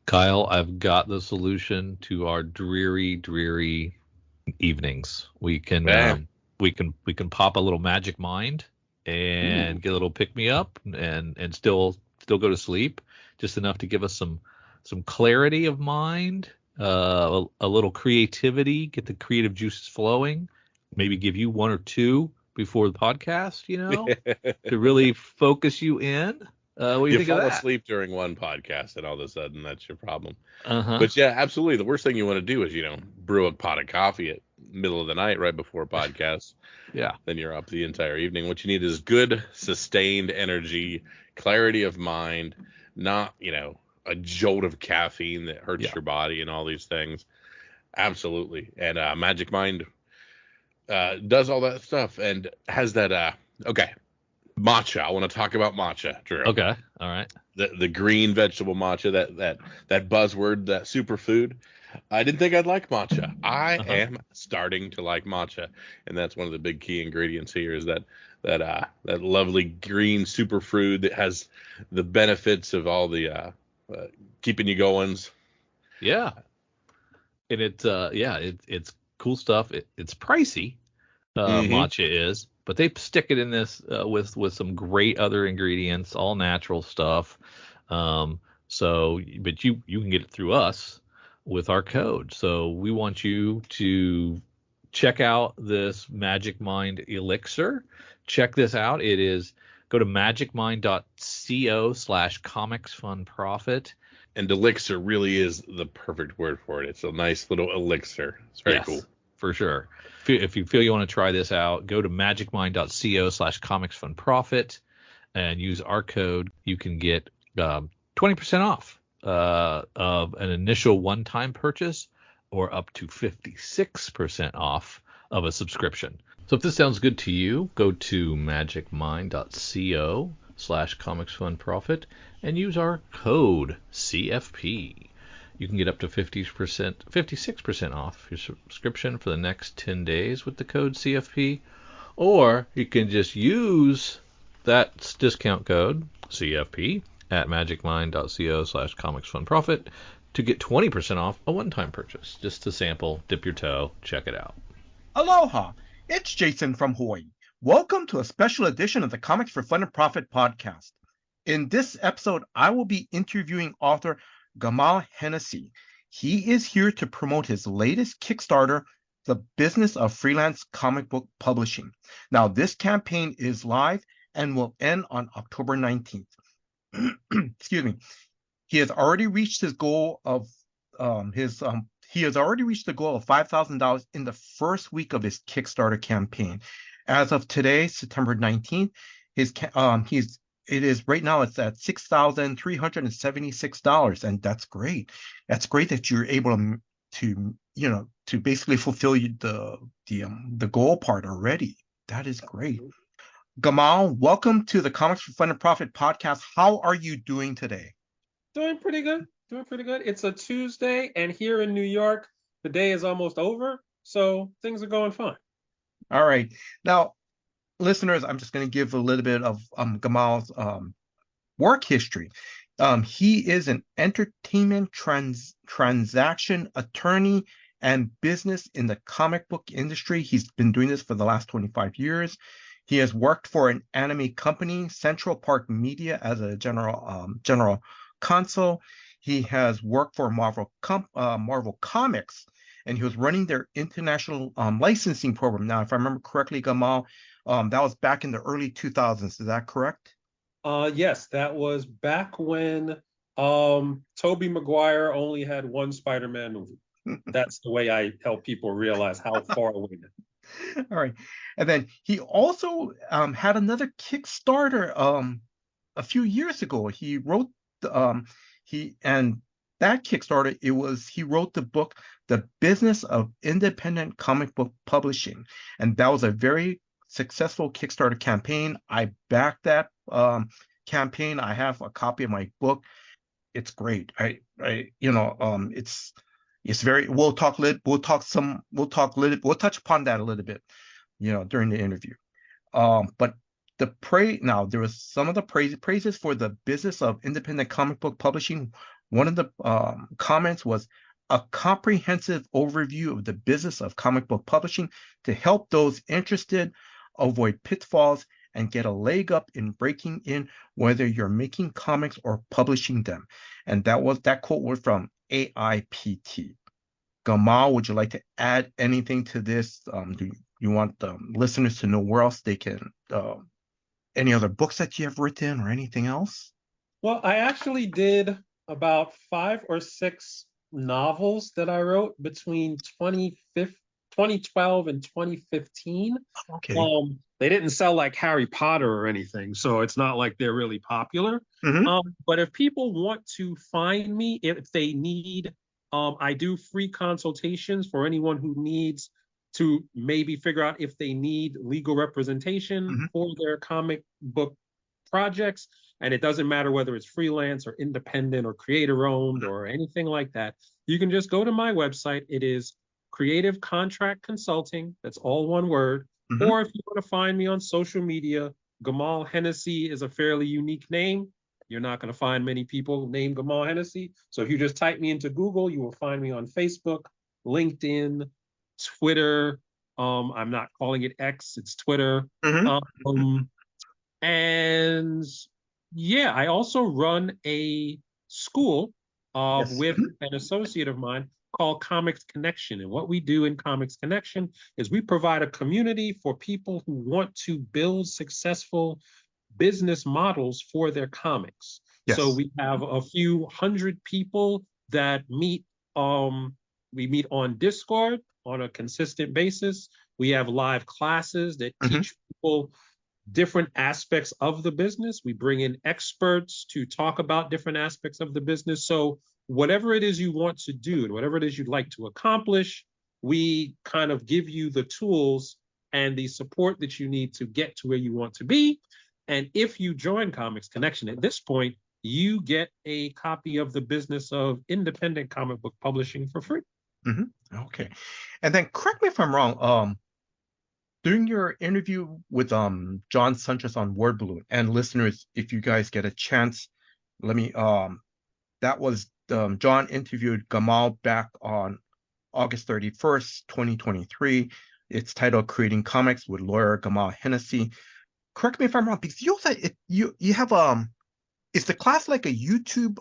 Kyle, I've got the solution to our dreary, dreary evenings. Bam. We can pop a little magic mind Ooh. and get a little pick me up and still go to sleep, just enough to give us some clarity of mind, a little creativity, get the creative juices flowing, maybe give you one or two before the podcast, to really focus you in. What do you You think of fall that? asleep during one podcast, and all of a sudden that's your problem. Uh-huh. But yeah, absolutely. The worst thing you want to do is, brew a pot of coffee at middle of the night right before a podcast. Yeah. Then you're up the entire evening. What you need is good, sustained energy, clarity of mind, not, a jolt of caffeine that hurts Yeah. your body and all these things. Absolutely. And Magic Mind does all that stuff and has that. Okay, matcha. I want to talk about matcha, Drew. Okay. All right. The green vegetable matcha, that buzzword, that superfood. I didn't think I'd like matcha. I Uh-huh. am starting to like matcha, and that's one of the big key ingredients here is that lovely green superfood that has the benefits of all the uh, keeping you goings. Yeah. And it's cool stuff. It's pricey, Mm-hmm. matcha is, but they stick it in this with some great other ingredients, all natural stuff. But you can get it through us with our code. So we want you to check out this Magic Mind elixir. Check this out. It is Go to magicmind.co/comics fun profit. And elixir really is the perfect word for it. It's a nice little elixir. It's very cool. Yes, for sure. If you feel you want to try this out, go to magicmind.co/comicsfunprofit and use our code. You can get 20% off of an initial one-time purchase or up to 56% off of a subscription. So if this sounds good to you, go to magicmind.co/comicsfunprofit and use our code CFP. You can get up to 50%, 56% off your subscription for the next 10 days with the code CFP. Or you can just use that discount code CFP at magicmind.co/comicsfunprofit to get 20% off a one-time purchase. Just to sample, dip your toe, check it out. Aloha, it's Jason from Hawaii. Welcome to a special edition of the Comics for Fun and Profit podcast. In this episode, I will be interviewing author Gamal Hennessey. He is here to promote his latest Kickstarter, The Business of Freelance Comic Book Publishing. Now, this campaign is live and will end on October 19th. Excuse me. He has already reached his goal of he has already reached the goal of $5,000 in the first week of his Kickstarter campaign. As of today, September 19th, it is right now it's at $6,376, and that's great. That's great that you're able to basically fulfill the goal part already. That is great. Gamal, welcome to the Comics for Fun and Profit podcast. How are you doing today? Doing pretty good. Doing pretty good. It's a Tuesday, and here in New York, the day is almost over, so things are going fine. All right. Now, listeners, I'm just going to give a little bit of Gamal's work history. He is an entertainment transaction attorney and business in the comic book industry. He's been doing this for the last 25 years. He has worked for an anime company, Central Park Media, as a general counsel. He has worked for Marvel Comics, and he was running their international licensing program. Now, if I remember correctly, Gamal, that was back in the early 2000s. Is that correct? Yes, that was back when Tobey Maguire only had one Spider-Man movie. That's the way I help people realize how far away. All right. And then he also had another Kickstarter a few years ago. He wrote that Kickstarter, he wrote the book The Business of Independent Comic Book Publishing, and that was a very successful Kickstarter campaign. I backed that campaign. I have a copy of my book. It's great. It's very. We'll touch upon that a little bit, during the interview. But there was some of the praises for the business of independent comic book publishing One of the comments was a comprehensive overview of the business of comic book publishing to help those interested avoid pitfalls and get a leg up in breaking in, whether you're making comics or publishing them. And that quote was from AIPT. Gamal, would you like to add anything to this? Do you want the listeners to know where else they can, any other books that you have written or anything else? Well, I actually did about 5 or 6 novels that I wrote between 2012 and 2015. Okay. They didn't sell like Harry Potter or anything, so it's not like they're really popular. But if people want to find me, if they need, I do free consultations for anyone who needs to maybe figure out if they need legal representation for their comic book projects. And it doesn't matter whether it's freelance or independent or creator owned or anything like that. You can just go to my website. It is Creative Contract Consulting. That's all one word. Or if you want to find me on social media, Gamal Hennessey is a fairly unique name. You're not going to find many people named Gamal Hennessey. So if you just type me into Google, you will find me on Facebook, LinkedIn, Twitter. I'm not calling it X, it's Twitter. And yeah, I also run a school with an associate of mine called Comics Connection. And what we do in Comics Connection is we provide a community for people who want to build successful business models for their comics. So we have a few hundred people that meet. We meet on Discord on a consistent basis. We have live classes that teach people different aspects of the business. We bring in experts to talk about different aspects of the business. So whatever it is you want to do and whatever it is you'd like to accomplish, we kind of give you the tools and the support that you need to get to where you want to be. And if you join Comics Connection at this point, you get a copy of the business of independent comic book publishing for free. Okay. And then correct me if I'm wrong, during your interview with John Sanchez on Word Balloon, and listeners, if you guys get a chance, let me that was John interviewed Gamal back on August 31st, 2023. It's titled Creating Comics with Lawyer Gamal Hennessey. Correct me if I'm wrong, because you have is the class like a YouTube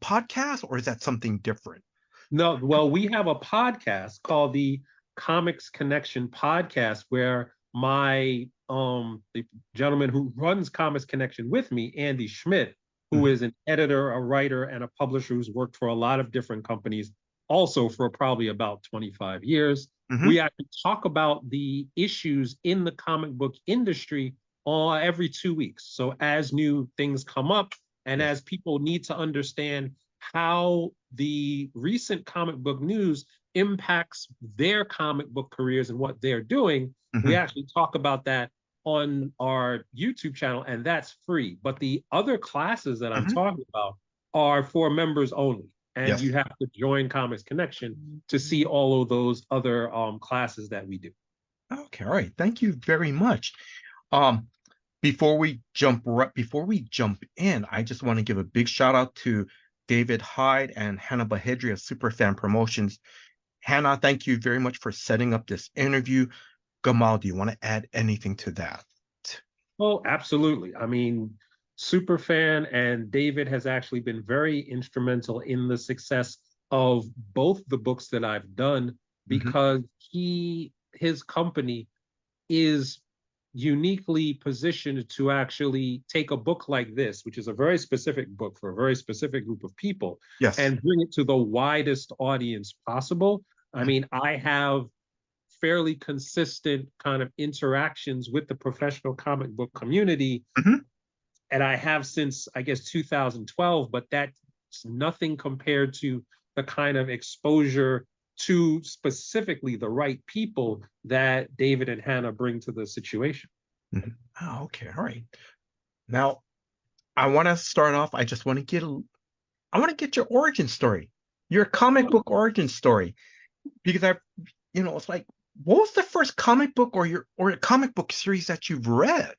podcast, or is that something different? No, well, we have a podcast called the Comics Connection Podcast, where my the gentleman who runs Comics Connection with me, Andy Schmidt, who is an editor, a writer, and a publisher who's worked for a lot of different companies, also for probably about 25 years. We actually talk about the issues in the comic book industry every 2 weeks. So as new things come up and as people need to understand how the recent comic book news impacts their comic book careers and what they're doing, we actually talk about that on our YouTube channel, and that's free. But the other classes that I'm talking about are for members only. And you have to join Comics Connection to see all of those other classes that we do. Okay, all right. Thank you very much. Before we jump in, I just want to give a big shout out to David Hyde and Hannah Bahedri of Superfan Promotions. Hannah, thank you very much for setting up this interview. Gamal, do you want to add anything to that? Oh, absolutely. I mean, Superfan and David has actually been very instrumental in the success of both the books that I've done, because his company is uniquely positioned to actually take a book like this, which is a very specific book for a very specific group of people, and bring it to the widest audience possible. I mean, I have fairly consistent kind of interactions with the professional comic book community, and I have since, I guess, 2012, but that's nothing compared to the kind of exposure to specifically the right people that David and Hannah bring to the situation. Oh, okay, all right. Now, I want to start off. I just want to get your origin story, your comic book origin story, because it's like, what was the first comic book or a comic book series that you've read?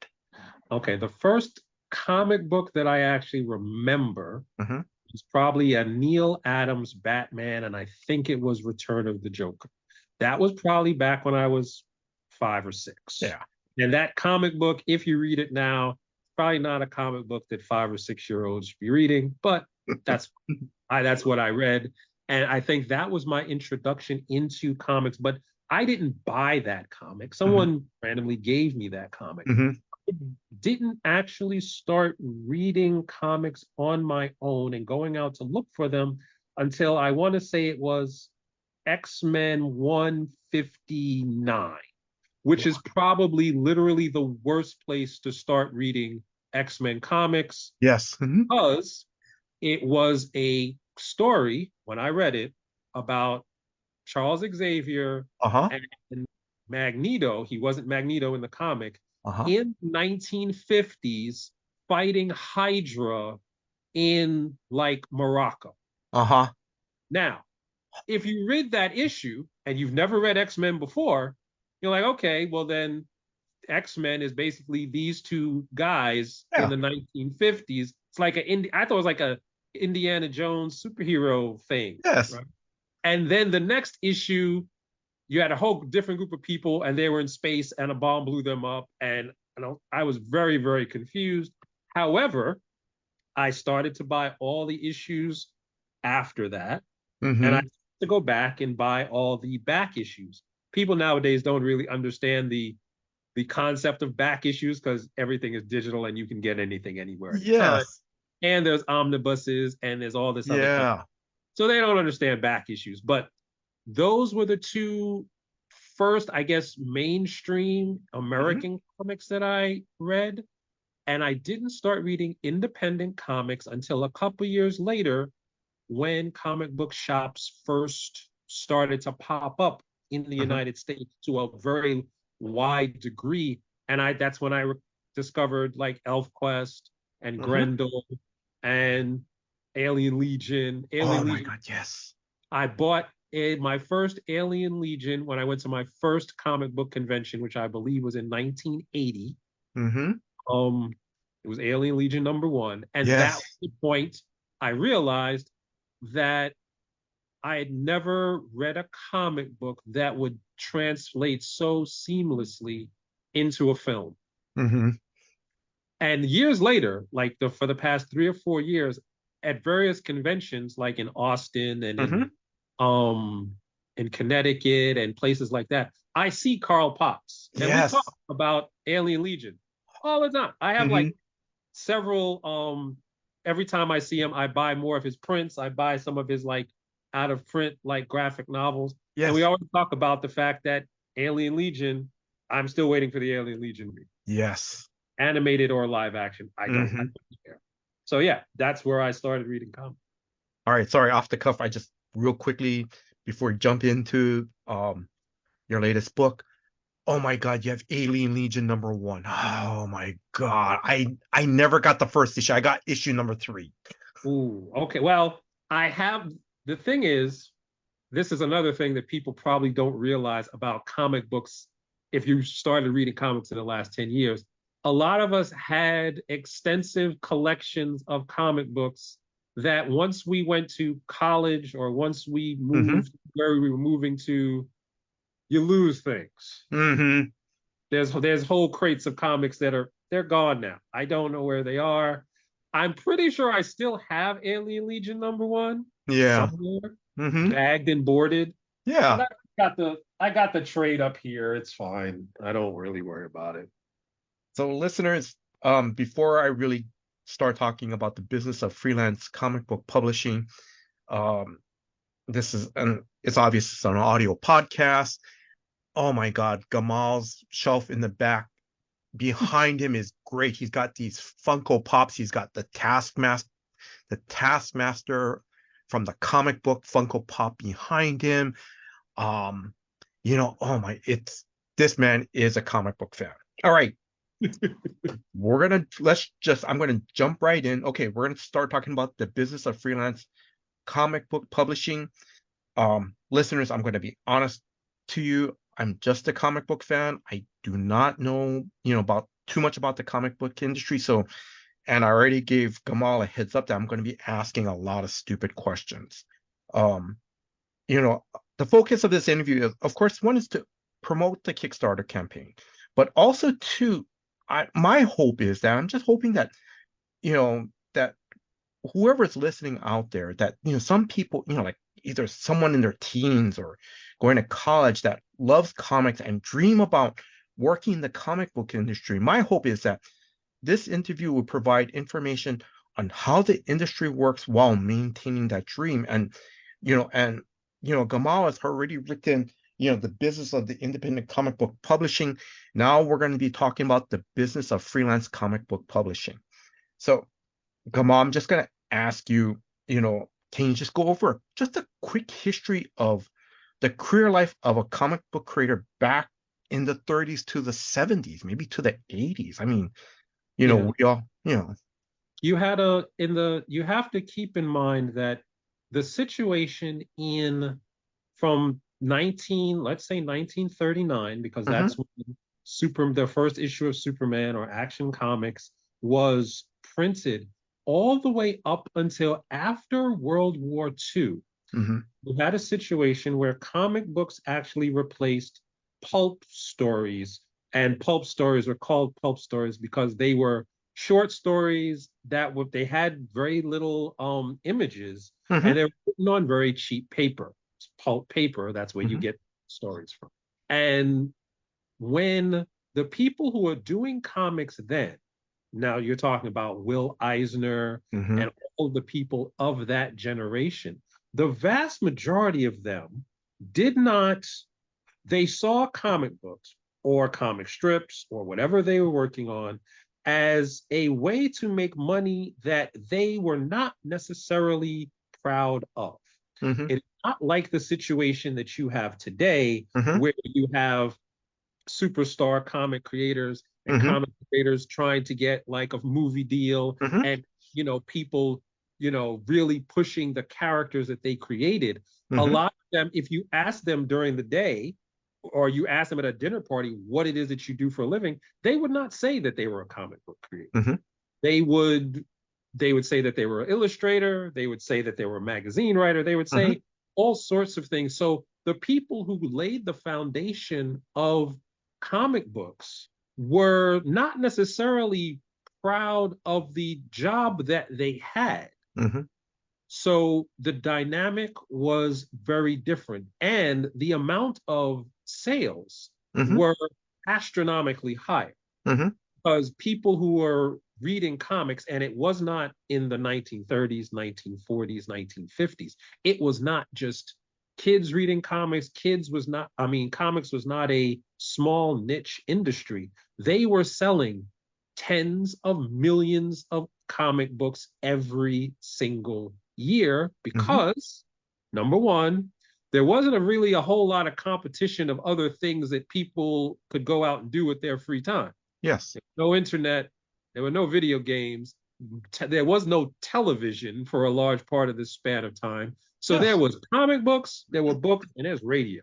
Okay, the first comic book that I actually remember was probably a Neil Adams Batman, and I think it was Return of the Joker. That was probably back when I was 5 or 6. Yeah. And that comic book, if you read it now, probably not a comic book that 5 or 6-year-olds should be reading, but that's what I read. And I think that was my introduction into comics, but I didn't buy that comic. Someone randomly gave me that comic. I didn't actually start reading comics on my own and going out to look for them until I want to say it was X-Men 159, which is probably literally the worst place to start reading X-Men comics. Yes. Because it was a story, when I read it, about Charles Xavier and Magneto. He wasn't Magneto in the comic. In 1950s, fighting Hydra in like Morocco. Now, if you read that issue and you've never read X-Men before, you're like, okay, well then X-Men is basically these two guys in the 1950s. It's like I thought it was like a Indiana Jones superhero thing. Yes. Right? And then the next issue, you had a whole different group of people and they were in space and a bomb blew them up. And I was very, very confused. However, I started to buy all the issues after that. And I had to go back and buy all the back issues. People nowadays don't really understand the concept of back issues because everything is digital and you can get anything anywhere. Yes. And there's omnibuses and there's all this other stuff. So they don't understand back issues. But those were the two first, I guess, mainstream American comics that I read. And I didn't start reading independent comics until a couple years later when comic book shops first started to pop up in the United States to a very wide degree. And that's when I discovered like ElfQuest and Grendel and Alien Legion. My God, yes. I bought my first Alien Legion when I went to my first comic book convention, which I believe was in 1980. It was Alien Legion #1. And that was the point I realized that I had never read a comic book that would translate so seamlessly into a film. And years later, like for the past 3 or 4 years, at various conventions, like in Austin and in Connecticut and places like that, I see Carl Potts. And we talk about Alien Legion all the time. I have like several, every time I see him, I buy more of his prints. I buy some of his like out of print, like graphic novels. And we always talk about the fact that Alien Legion, I'm still waiting for the Alien Legion movie. Animated or live action, I don't care. So yeah, that's where I started reading comics. All right, sorry, off the cuff, I just real quickly before we jump into your latest book. Oh my God, you have Alien Legion #1. Oh my God, I never got the first issue. I got issue #3. Ooh, okay. Well, the thing is, this is another thing that people probably don't realize about comic books. If you started reading comics in the last 10 years, a lot of us had extensive collections of comic books that once we went to college or once we moved where we were moving to, you lose things. There's whole crates of comics they're gone now. I don't know where they are. I'm pretty sure I still have Alien Legion #1 somewhere, bagged and boarded. But I got the trade up here. It's fine. I don't really worry about it. So listeners, before I really start talking about the business of freelance comic book publishing, it's obvious it's an audio podcast. Oh my God, Gamal's shelf in the back behind him is great. He's got these Funko Pops. He's got the Taskmaster from the comic book Funko Pop behind him. This man is a comic book fan. All right. I'm gonna jump right in. Okay, we're gonna start talking about the business of freelance comic book publishing. Listeners, I'm gonna be honest to you. I'm just a comic book fan. I do not know, about too much about the comic book industry. So, and I already gave Gamal a heads up that I'm going to be asking a lot of stupid questions. Um, you know, the focus of this interview is, of course, one is to promote the Kickstarter campaign, but also two, my hope is that I'm just hoping that, that whoever's listening out there, that, some people, like either someone in their teens or going to college that loves comics and dream about working in the comic book industry. My hope is that this interview will provide information on how the industry works while maintaining that dream. And, Gamal has already written, the business of the independent comic book publishing. Now we're going to be talking about the business of freelance comic book publishing. So, Gamal, I'm just going to ask you, can you just go over just a quick history of the career life of a comic book creator back in the 30s to the 70s, maybe to the 80s? I mean, we all, You have to keep in mind that the situation from let's say 1939, because that's when the first issue of Superman or Action Comics was printed, all the way up until after World War II. We had a situation where comic books actually replaced pulp stories, and pulp stories were called pulp stories because they were short stories they had very little images, and they were written on very cheap paper. Pulp paper, that's where you get stories from. And when the people who are doing comics then, now you're talking about Will Eisner and all the people of that generation, the vast majority of them they saw comic books or comic strips or whatever they were working on as a way to make money that they were not necessarily proud of. It's not like the situation that you have today, where you have superstar comic creators and comic creators trying to get like a movie deal, and people really pushing the characters that they created. A lot of them, if you ask them during the day or you ask them at a dinner party what it is that you do for a living, they would not say that they were a comic book creator. They would say that they were an illustrator, they would say that they were a magazine writer, they would say all sorts of things. So the people who laid the foundation of comic books were not necessarily proud of the job that they had. So the dynamic was very different, and the amount of sales were astronomically higher because people who were reading comics, and it was not in the 1930s, 1940s, 1950s. It was not just kids reading comics. Comics was not a small niche industry. They were selling tens of millions of comic books every single year because, number one, there wasn't really a whole lot of competition of other things that people could go out and do with their free time. Yes. No internet. There were no video games. There was no television for a large part of this span of time. So there was comic books, there were books, and there's radio.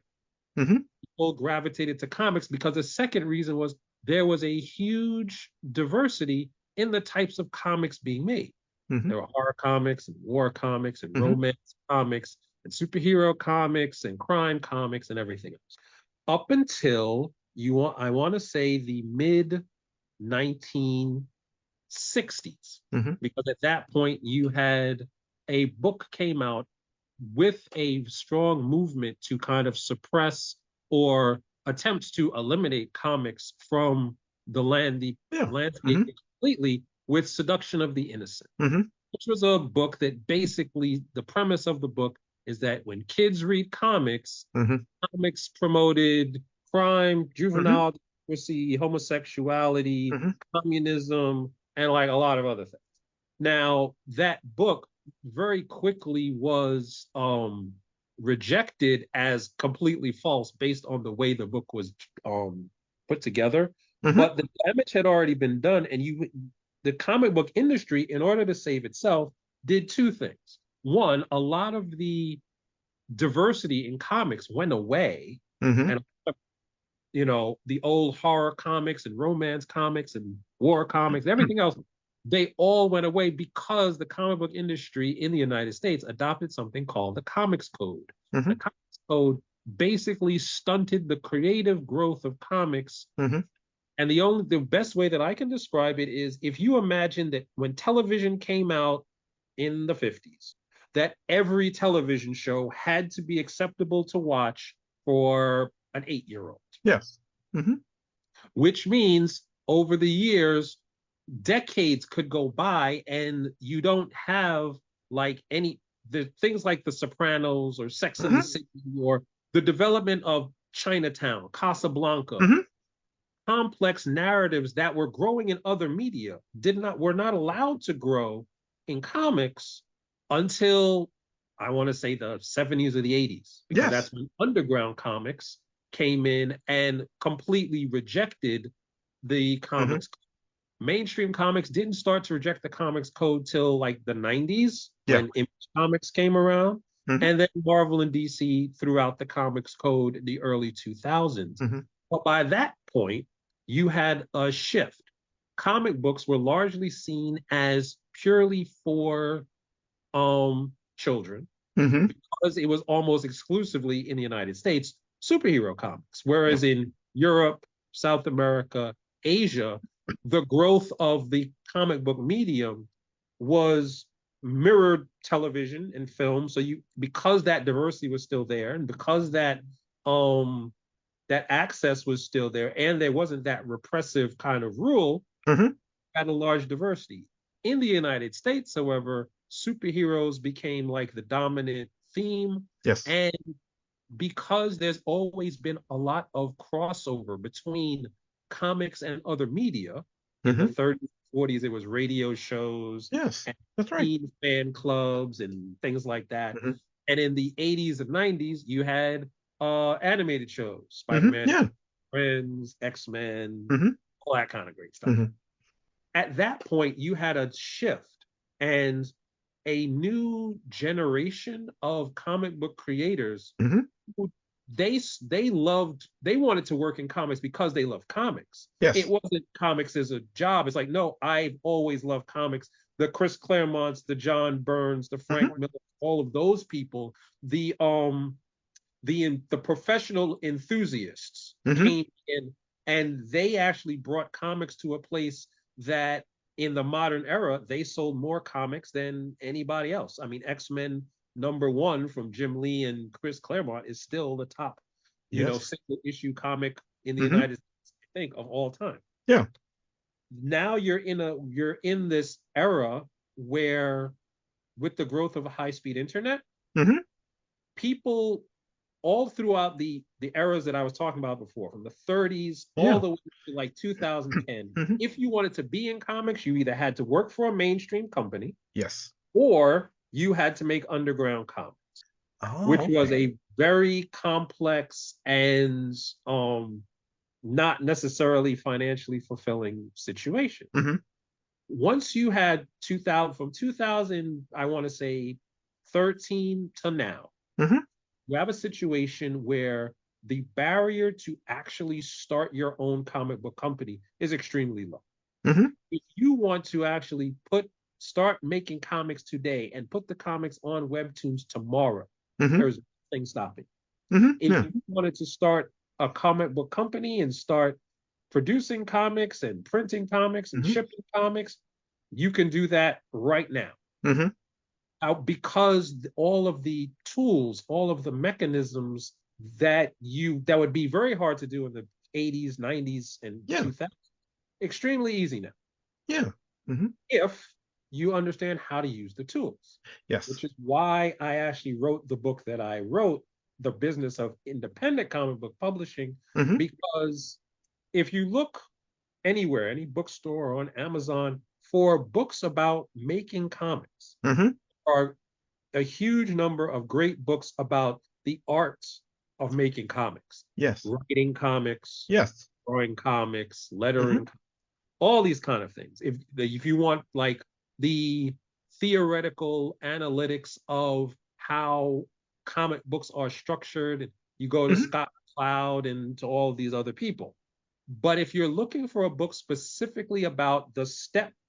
People gravitated to comics because the second reason was there was a huge diversity in the types of comics being made. There were horror comics and war comics and romance comics and superhero comics and crime comics and everything else. Up until I want to say the mid 1960s, because at that point you had a book came out with a strong movement to kind of suppress or attempt to eliminate comics from the landscape completely, with Seduction of the Innocent, which was a book that basically the premise of the book is that when kids read comics, comics promoted crime, juvenile delinquency, homosexuality, communism, and like a lot of other things. Now, that book very quickly was rejected as completely false based on the way the book was put together. But the damage had already been done, and the comic book industry, in order to save itself, did two things. One, a lot of the diversity in comics went away, and the old horror comics and romance comics and war comics, everything else they all went away because the comic book industry in the United States adopted something called the Comics Code. Mm-hmm. The Comics Code basically stunted the creative growth of comics. Mm-hmm. And the best way that I can describe it is if you imagine that when television came out in the 50s, that every television show had to be acceptable to watch for an 8-year-old. Yes. Mm-hmm. Which means over the years, decades could go by and you don't have like the things like The Sopranos or Sex and the City or the development of Chinatown, Casablanca, complex narratives that were growing in other media were not allowed to grow in comics until I want to say the 70s or the 80s, because that's when underground comics came in and completely rejected the comics. Mainstream comics didn't start to reject the comics code till like the 90s when Image Comics came around, and then Marvel and DC threw out the comics code in the early 2000s. But by that point, you had a shift. Comic books were largely seen as purely for children because it was almost exclusively in the United States superhero comics, whereas in Europe, South America, Asia, the growth of the comic book medium was mirrored television and film. So because that diversity was still there, and because that access was still there, and there wasn't that repressive kind of rule, had a large diversity. In the United States, however, superheroes became like the dominant theme. Yes. And because there's always been a lot of crossover between comics and other media, in the 30s, 40s, it was radio shows, that's right, fan clubs and things like that. And in the 80s and 90s, you had animated shows, Spider-Man, Friends, X-Men, all that kind of great stuff. At that point, you had a shift and a new generation of comic book creators who they wanted to work in comics because they love comics. It wasn't comics as a job. It's like, no, I've always loved comics. The Chris Claremonts, the John Burns, the Frank Miller, all of those people, the professional enthusiasts came in, and they actually brought comics to a place that in the modern era, they sold more comics than anybody else. I mean, X-Men #1 from Jim Lee and Chris Claremont is still the top, single issue comic in the United States, I think, of all time. Yeah. Now you're in this era where, with the growth of a high-speed internet, people all throughout the eras that I was talking about before, from the 30s all the way to like 2010, if you wanted to be in comics, you either had to work for a mainstream company, or you had to make underground comics, which was a very complex and not necessarily financially fulfilling situation. Once you had 2000, I want to say 13 to now, you have a situation where the barrier to actually start your own comic book company is extremely low. If you want to actually start making comics today and put the comics on Webtoons tomorrow, there's nothing stopping. If you wanted to start a comic book company and start producing comics and printing comics and shipping comics, you can do that right now. Because all of the tools, all of the mechanisms that would be very hard to do in the 80s, 90s, and 2000s, extremely easy now. If you understand how to use the tools. Which is why I actually wrote the book that I wrote, The Business of Independent Comic Book Publishing, because if you look anywhere, any bookstore or on Amazon, for books about making comics, are a huge number of great books about the arts of making comics. Writing comics, drawing comics, lettering, all these kind of things. If you want like the theoretical analytics of how comic books are structured, you go to Scott Cloud and to all of these other people. But if you're looking for a book specifically about the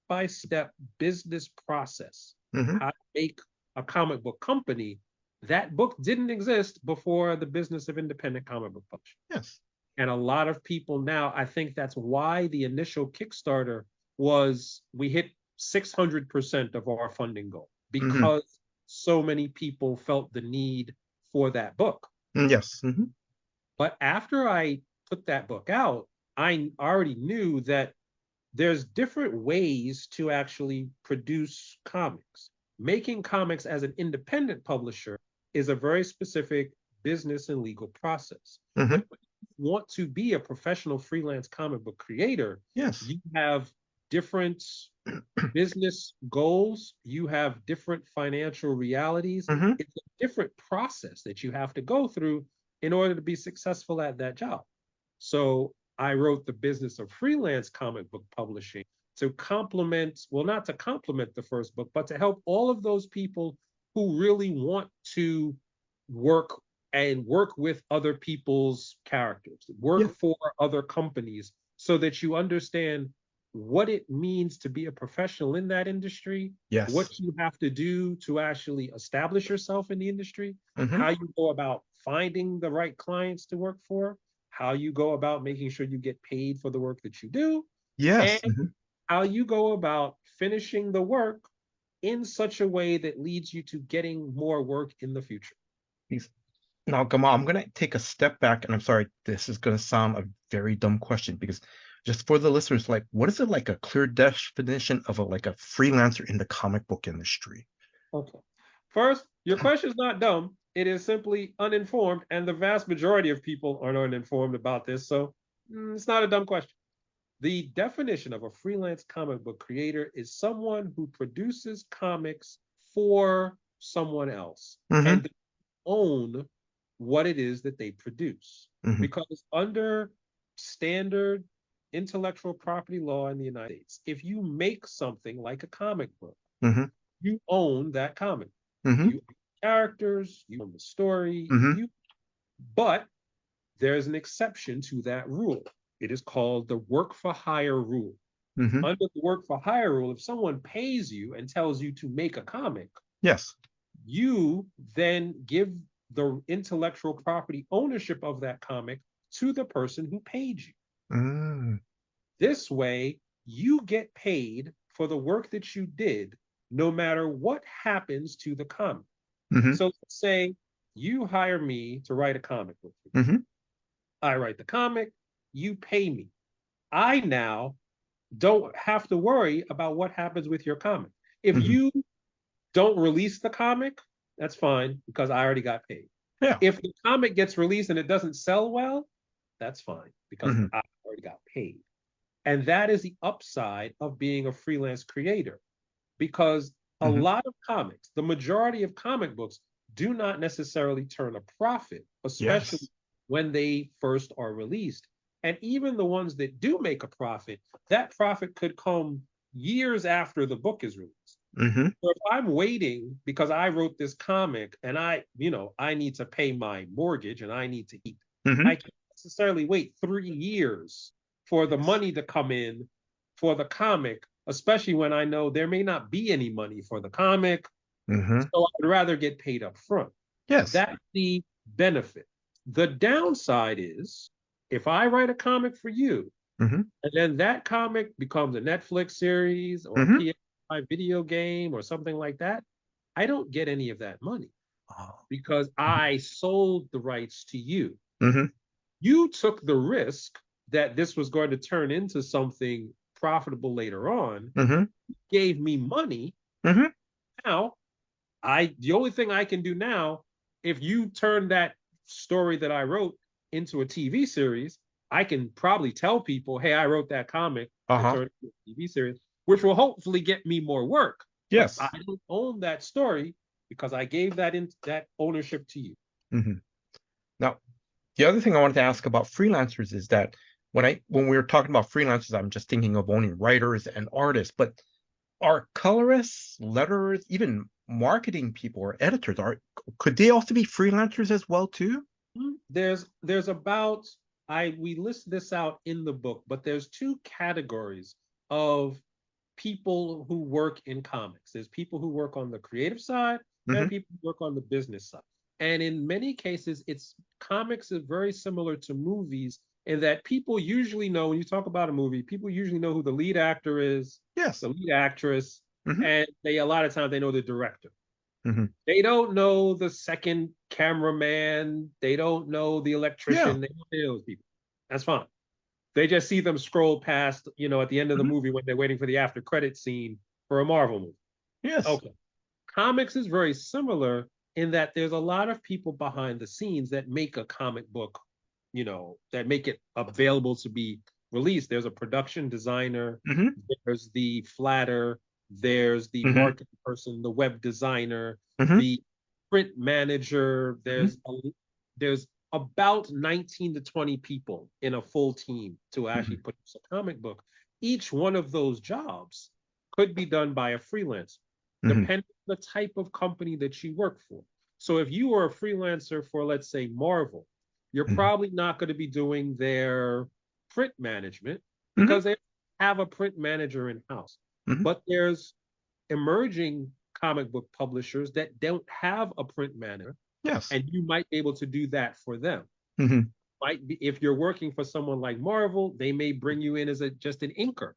step-by-step business process, Mm-hmm. how to make a comic book company. That book didn't exist before the business of independent comic book publishing. Yes. And a lot of people now, I think that's why the initial Kickstarter was, we hit 600% of our funding goal, because so many people felt the need for that book. Yes. Mm-hmm. But after I put that book out, I already knew that there's different ways to actually produce comics. Making comics as an independent publisher is a very specific business and legal process. Mm-hmm. But when you want to be a professional freelance comic book creator, Yes. you have different business goals, you have different financial realities. Mm-hmm. It's a different process that you have to go through in order to be successful at that job. So I wrote the business of freelance comic book publishing to complement, well, not to complement the first book, but to help all of those people who really want to work with other people's characters, work for other companies, so that you understand what it means to be a professional in that industry, Yes. what you have to do to actually establish yourself in the industry, how you go about finding the right clients to work for, how you go about making sure you get paid for the work that you do, Yes. and how you go about finishing the work in such a way that leads you to getting more work in the future. Now, Gamal, I'm going to take a step back, and I'm sorry, this is going to sound a very dumb question, because just for the listeners, like, what is it, like a clear definition of a freelancer in the comic book industry? Okay. First, your question is not dumb. It is simply uninformed, and the vast majority of people are uninformed about this, so it's not a dumb question. The definition of a freelance comic book creator is someone who produces comics for someone else and own what it is that they produce. Because under standard intellectual property law in the United States, if you make something like a comic book, you own that comic. You own the characters, you own the story, but there's an exception to that rule. It is called the work for hire rule. Under the work for hire rule, if someone pays you and tells you to make a comic, yes, you then give the intellectual property ownership of that comic to the person who paid you. This way, you get paid for the work that you did, no matter what happens to the comic. So let's say you hire me to write a comic book. I write the comic, you pay me. I now don't have to worry about what happens with your comic. If you don't release the comic, that's fine, because I already got paid. Yeah. If the comic gets released and it doesn't sell well, that's fine, because I already got paid. And that is the upside of being a freelance creator, because a lot of comics, the majority of comic books, do not necessarily turn a profit, especially when they first are released. And even the ones that do make a profit, that profit could come years after the book is released. So if I'm waiting because I wrote this comic and I need to pay my mortgage and I need to eat, I can't necessarily wait 3 years for the money to come in for the comic, especially when I know there may not be any money for the comic. So I would rather get paid up front. Yes. That's the benefit. The downside is, if I write a comic for you, and then that comic becomes a Netflix series or a PS5 video game or something like that, I don't get any of that money because I sold the rights to you. You took the risk that this was going to turn into something profitable later on, gave me money. Now, the only thing I can do now, if you turn that story that I wrote into a TV series, I can probably tell people, hey, I wrote that comic and turned it into a TV series, which will hopefully get me more work. Yes. But I don't own that story because I gave that ownership to you. Now, the other thing I wanted to ask about freelancers is that when we were talking about freelancers, I'm just thinking of owning writers and artists, but are colorists, letterers, even marketing people or editors, could they also be freelancers as well too? There's about, we list this out in the book, but there's 2 categories of people who work in comics. There's people who work on the creative side, and people who work on the business side. And in many cases, comics is very similar to movies in that people usually know, when you talk about a movie, people usually know who the lead actor is, Yes. the lead actress, and a lot of times they know the director. Mm-hmm. They don't know the second cameraman. They don't know the electrician. Yeah. They don't know those people. That's fine. They just see them scroll past, at the end of the movie when they're waiting for the after credit scene for a Marvel movie. Yes. Okay. Comics is very similar in that there's a lot of people behind the scenes that make a comic book, that make it available to be released. There's a production designer, there's the flatter, there's the marketing person, the web designer, the print manager. There's about 19 to 20 people in a full team to actually produce a comic book. Each one of those jobs could be done by a freelancer, depending on the type of company that you work for. So if you are a freelancer for, let's say, Marvel, you're probably not going to be doing their print management because they have a print manager in-house. But there's emerging comic book publishers that don't have a print manager. Yes. And you might be able to do that for them. Might be, if you're working for someone like Marvel, they may bring you in as just an inker.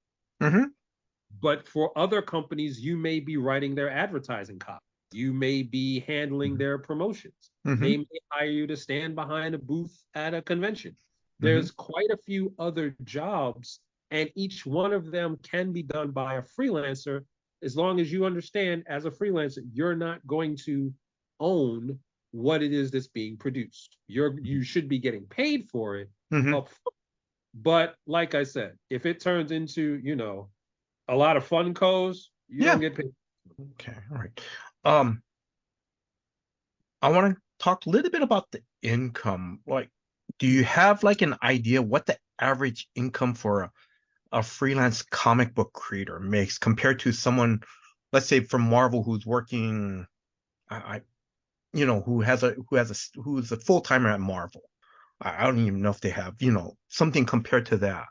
But for other companies, you may be writing their advertising copy. You may be handling their promotions. They may hire you to stand behind a booth at a convention. There's quite a few other jobs, and each one of them can be done by a freelancer, as long as you understand, as a freelancer, you're not going to own what it is that's being produced. You should be getting paid for it up front. But like I said, if it turns into, a lot of Funkos, you don't get paid. Okay, all right. I want to talk a little bit about the income. Like, do you have like an idea what the average income for a freelance comic book creator makes compared to someone, let's say from Marvel, who's working, who's a full timer at Marvel? I don't even know if they have, something compared to that.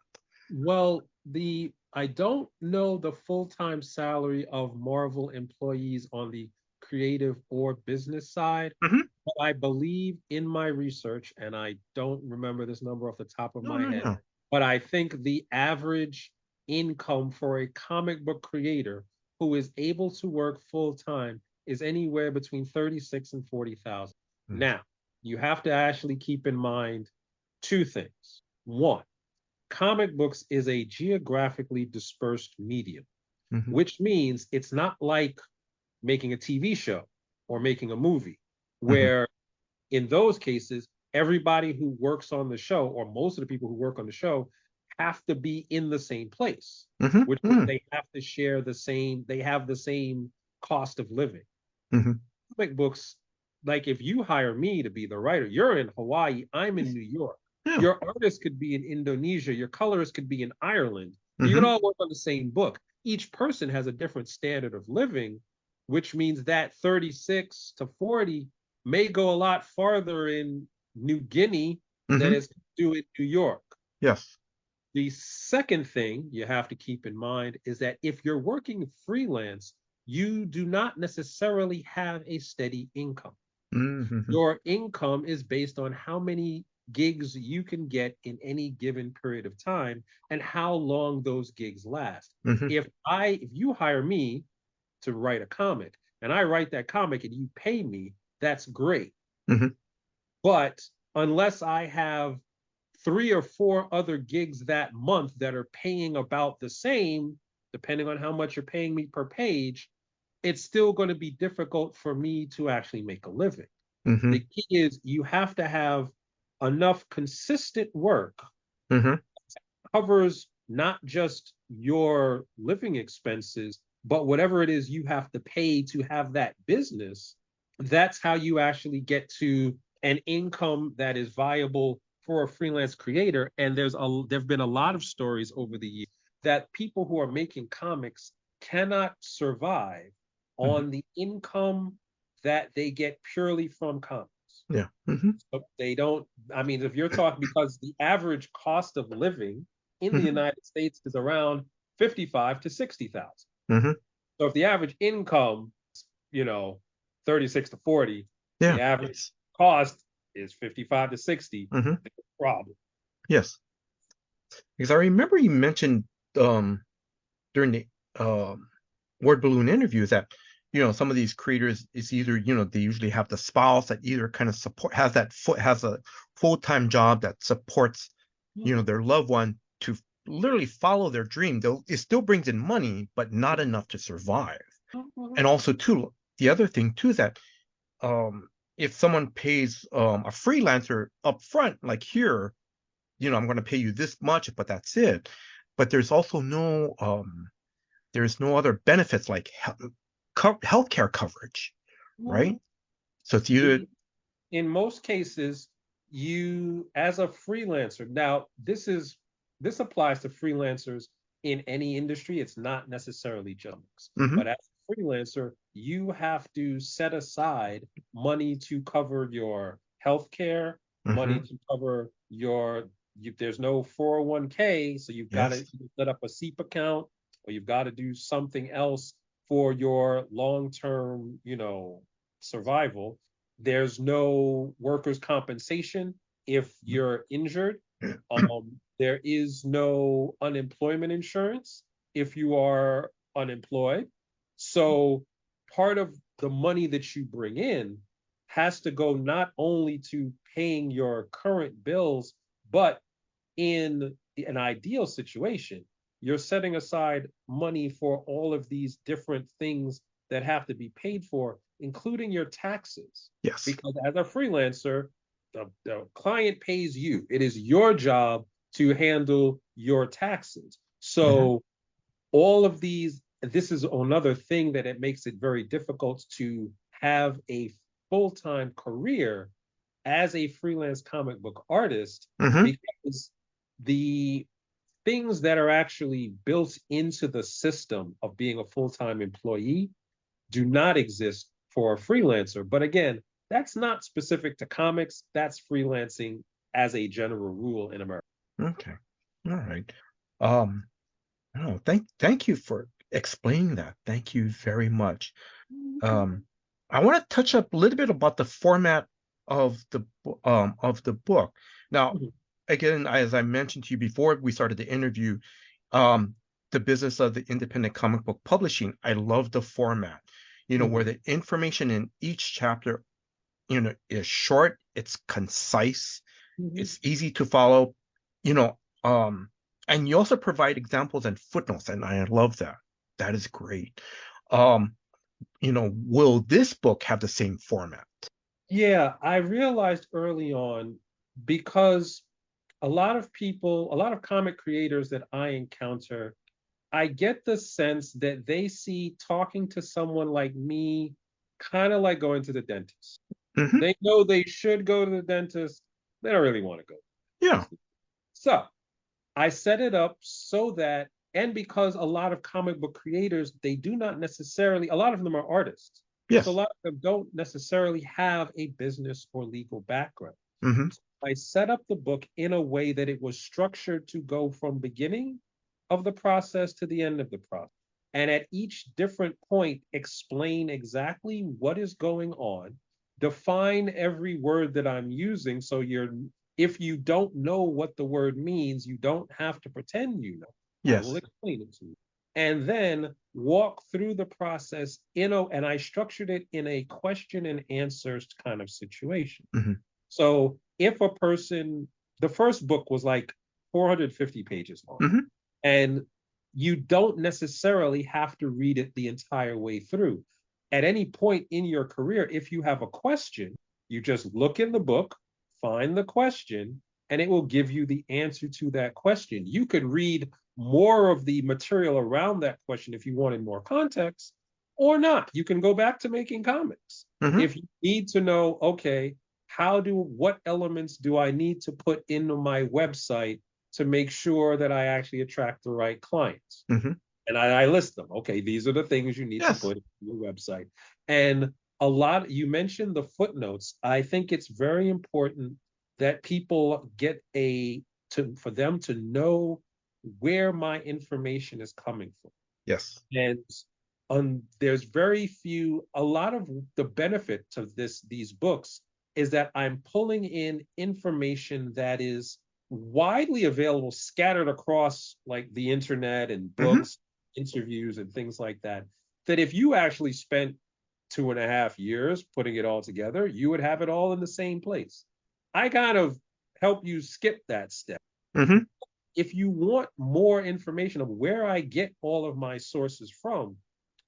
Well, I don't know the full-time salary of Marvel employees on the creative or business side, but I believe in my research, and I don't remember this number off the top of my head, but I think the average income for a comic book creator who is able to work full-time is anywhere between 36 and 40,000. Now, you have to actually keep in mind two things. One, comic books is a geographically dispersed medium, which means it's not like making a TV show or making a movie, where in those cases, everybody who works on the show, or most of the people who work on the show, have to be in the same place, which means they have to share they have the same cost of living. Comic books, like if you hire me to be the writer, you're in Hawaii, I'm in New York. Your artist could be in Indonesia, your colorist could be in Ireland. You can all work on the same book. Each person has a different standard of living, which means that 36 to 40 may go a lot farther in New Guinea than it's do in New York. Yes. The second thing you have to keep in mind is that if you're working freelance, you do not necessarily have a steady income. Your income is based on how many gigs you can get in any given period of time and how long those gigs last. If you hire me to write a comic and I write that comic and you pay me, that's great. But unless I have 3 or 4 other gigs that month that are paying about the same, depending on how much you're paying me per page, it's still going to be difficult for me to actually make a living. The key is you have to have enough consistent work that covers not just your living expenses, but whatever it is you have to pay to have that business. That's how you actually get to an income that is viable for a freelance creator. And there've been a lot of stories over the years that people who are making comics cannot survive on the income that they get purely from comics. So they don't, if you're talking, because the average cost of living in the United States is around 55 to 60,000. Mm-hmm. So if the average income, 36 to 40, Yeah. the average cost is 55 to 60, Mm-hmm. problem. Yes. Because I remember you mentioned during the word balloon interviews that some of these creators is either they usually have the spouse that either kind of has a full-time job that supports their loved one to literally follow their dream. It still brings in money, but not enough to survive. And also too, the other thing too is that if someone pays a freelancer up front, like here, I'm going to pay you this much, but that's it. But there's also there's no other benefits like healthcare coverage, right? So it's either in most cases, you as a freelancer, now this applies to freelancers in any industry. It's not necessarily jumps, but as a freelancer, you have to set aside money to cover your healthcare, money to cover there's no 401k, so you've got to set up a SEEP account, or you've got to do something else for your long-term, survival. There's no workers' compensation if you're injured. There is no unemployment insurance if you are unemployed. So part of the money that you bring in has to go not only to paying your current bills, but in an ideal situation, you're setting aside money for all of these different things that have to be paid for, including your taxes. Yes. Because as a freelancer, the client pays you. It is your job to handle your taxes. So all of this is another thing that it makes it very difficult to have a full-time career as a freelance comic book artist, because the things that are actually built into the system of being a full-time employee do not exist for a freelancer. But again, that's not specific to comics. That's freelancing as a general rule in America. Okay. All right. Thank you for explaining that. Thank you very much. I want to touch up a little bit about the format of the book. Now, again, as I mentioned to you before we started the interview, the business of the independent comic book publishing, I love the format, where the information in each chapter, is short, it's concise, it's easy to follow, and you also provide examples and footnotes, and I love that. That is great. Will this book have the same format? Yeah, I realized early on, because a lot of comic creators that I encounter, I get the sense that they see talking to someone like me kind of like going to the dentist. They know they should go to the dentist. They don't really want to go. Yeah. So I set it up so that, and because a lot of comic book creators, they do not necessarily, a lot of them are artists. Yes. So a lot of them don't necessarily have a business or legal background. So I set up the book in a way that it was structured to go from beginning of the process to the end of the process. And at each different point, explain exactly what is going on, define every word that I'm using. So if you don't know what the word means, you don't have to pretend you know. Yes. I will explain it to you. And then walk through the process and I structured it in a question and answers kind of situation. So if the first book was like 450 pages long, and you don't necessarily have to read it the entire way through. At any point in your career, if you have a question, you just look in the book, find the question, and it will give you the answer to that question. You could read more of the material around that question if you wanted more context, or not. You can go back to making comics. If you need to know, okay, what elements do I need to put into my website to make sure that I actually attract the right clients? And I list them. Okay, these are the things you need to put in your website. And you mentioned the footnotes. I think it's very important that people get for them to know where my information is coming from. Yes. And there's very few, a lot of the benefit of these books is that I'm pulling in information that is widely available, scattered across like the internet and books, interviews, and things like that. That if you actually spent 2.5 years putting it all together, you would have it all in the same place. I kind of help you skip that step. If you want more information of where I get all of my sources from,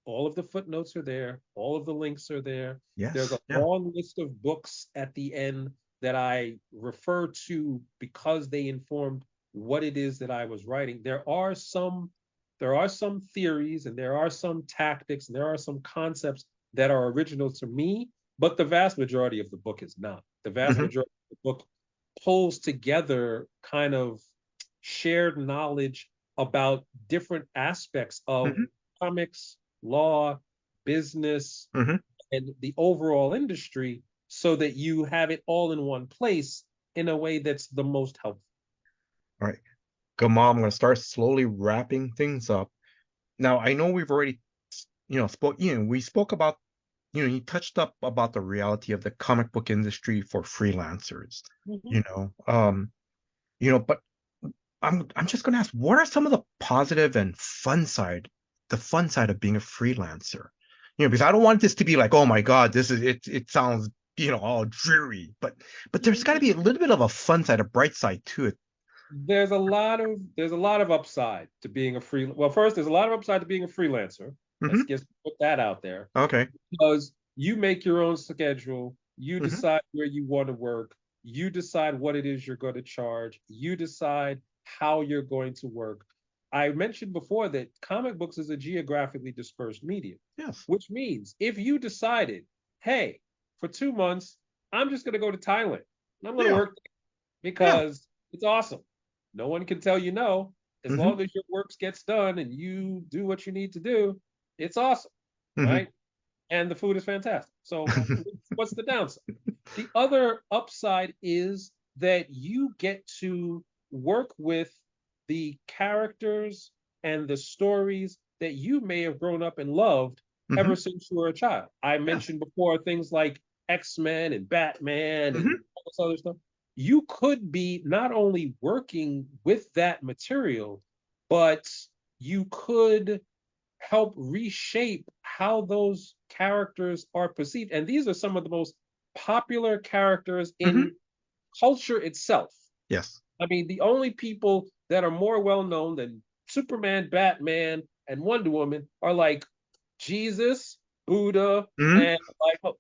all of the footnotes are there, all of the links are there. Yes. There's a long list of books at the end that I refer to because they informed what it is that I was writing. There are some theories and there are some tactics and there are some concepts that are original to me, but the vast majority of the book is not. The vast majority of the book pulls together kind of shared knowledge about different aspects of comics, law, business, and the overall industry so that you have it all in one place in a way that's the most helpful. All right. Gamal, I'm going to start slowly wrapping things up. Now, I know we've already, we spoke about, you touched up about the reality of the comic book industry for freelancers, but I'm just going to ask, what are some of the positive and fun side of being a freelancer? Because I don't want this to be like, oh my God, this is it sounds, all dreary, but there's got to be a little bit of a fun side, a bright side to it. There's a lot of upside to being first, there's a lot of upside to being a freelancer. Let's just put that out there. Okay. Because you make your own schedule, you decide where you want to work, you decide what it is you're going to charge, you decide how you're going to work. I mentioned before that comic books is a geographically dispersed medium. Yes. Which means if you decided, hey, for 2 months, I'm just going to go to Thailand and I'm going to work because it's awesome. No one can tell you no. As long as your work gets done and you do what you need to do, it's awesome, right? And the food is fantastic. So what's the downside? The other upside is that you get to work with the characters and the stories that you may have grown up and loved ever since you were a child. I mentioned before things like X-Men and Batman and all this other stuff. You could be not only working with that material, but you could help reshape how those characters are perceived. And these are some of the most popular characters in culture itself. Yes. I mean, the only people that are more well known than Superman, Batman, and Wonder Woman are like Jesus, Buddha, and like,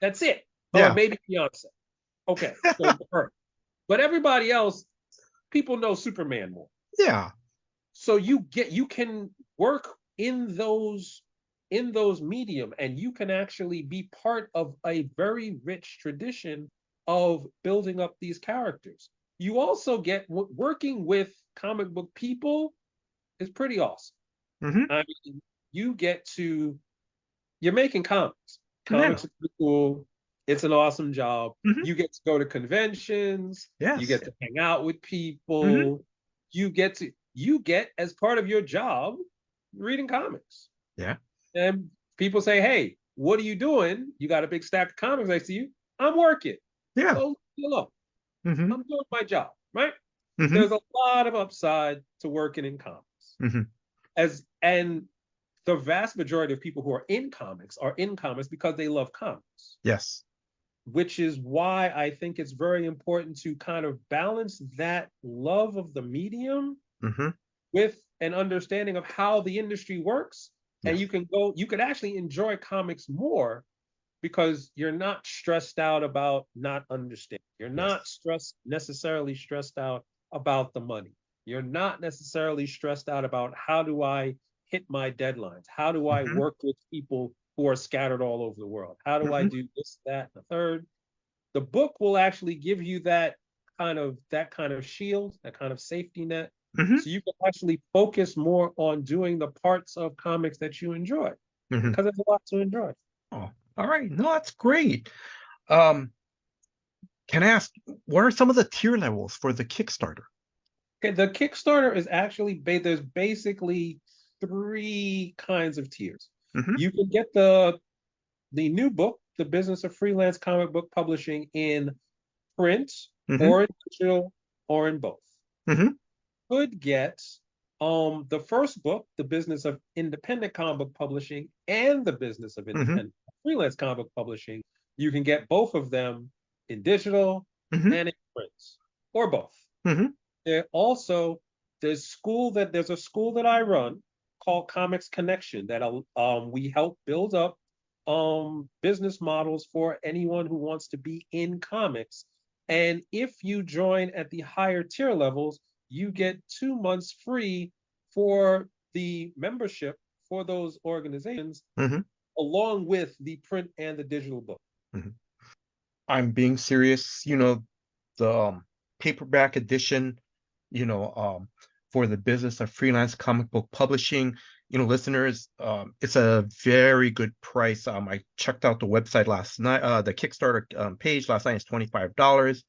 that's it. Yeah. Or maybe Beyonce. Okay. So but everybody else, people know Superman more. Yeah. So you can work in those medium, and you can actually be part of a very rich tradition of building up these characters. You also get working with comic book people is pretty awesome. I mean, you're making comics. Comics are pretty cool. It's an awesome job. You get to go to conventions. Yes. You get to hang out with people. You get as part of your job reading comics. Yeah. And people say, hey, what are you doing? You got a big stack of comics next to you. I'm working. Yeah. So look, I'm doing my job, right? There's a lot of upside to working in comics. And the vast majority of people who are in comics because they love comics. Yes. Which is why I think it's very important to kind of balance that love of the medium with an understanding of how the industry works. And you can actually enjoy comics more because you're not stressed out about not understanding. You're not necessarily stressed out about the money. You're not necessarily stressed out about how do I hit my deadlines? How do I work with people who are scattered all over the world? How do I do this, that, and the third? The book will actually give you that kind of shield, that kind of safety net. So you can actually focus more on doing the parts of comics that you enjoy because there's a lot to enjoy. Oh, all right. No, that's great. Can I ask, what are some of the tier levels for the Kickstarter? Okay, the Kickstarter is actually there's basically three kinds of tiers. Mm-hmm. You can get the new book, The Business of Freelance Comic Book Publishing, in print Mm-hmm. or in digital or in both. Mm-hmm. Could get the first book, The Business of Independent Comic Book Publishing, and The Business of Mm-hmm. Independent Freelance Comic Book Publishing. You can get both of them in digital Mm-hmm. and in print, or both. Mm-hmm. There's a school that I run called Comics Connection that we help build up business models for anyone who wants to be in comics. And if you join at the higher tier levels, you get 2 months free for the membership for those organizations, Mm-hmm. along with the print and the digital book. Mm-hmm. I'm being serious. The paperback edition, for the business of freelance comic book publishing, listeners, it's a very good price. I checked out the website last night. The Kickstarter page last night is $25.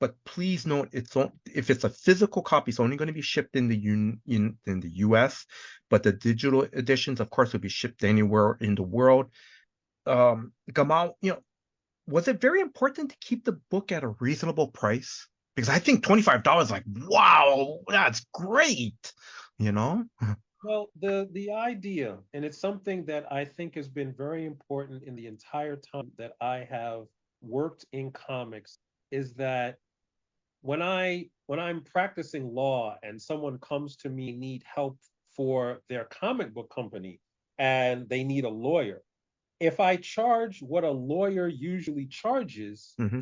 But please note, if it's a physical copy, it's only going to be shipped in the US, but the digital editions, of course, will be shipped anywhere in the world. Gamal, was it very important to keep the book at a reasonable price? Because I think $25, like, wow, that's great, you know? Well, the idea, and it's something that I think has been very important in the entire time that I have worked in comics, is that when I'm practicing law and someone comes to me need help for their comic book company and they need a lawyer, if I charge what a lawyer usually charges, Mm-hmm.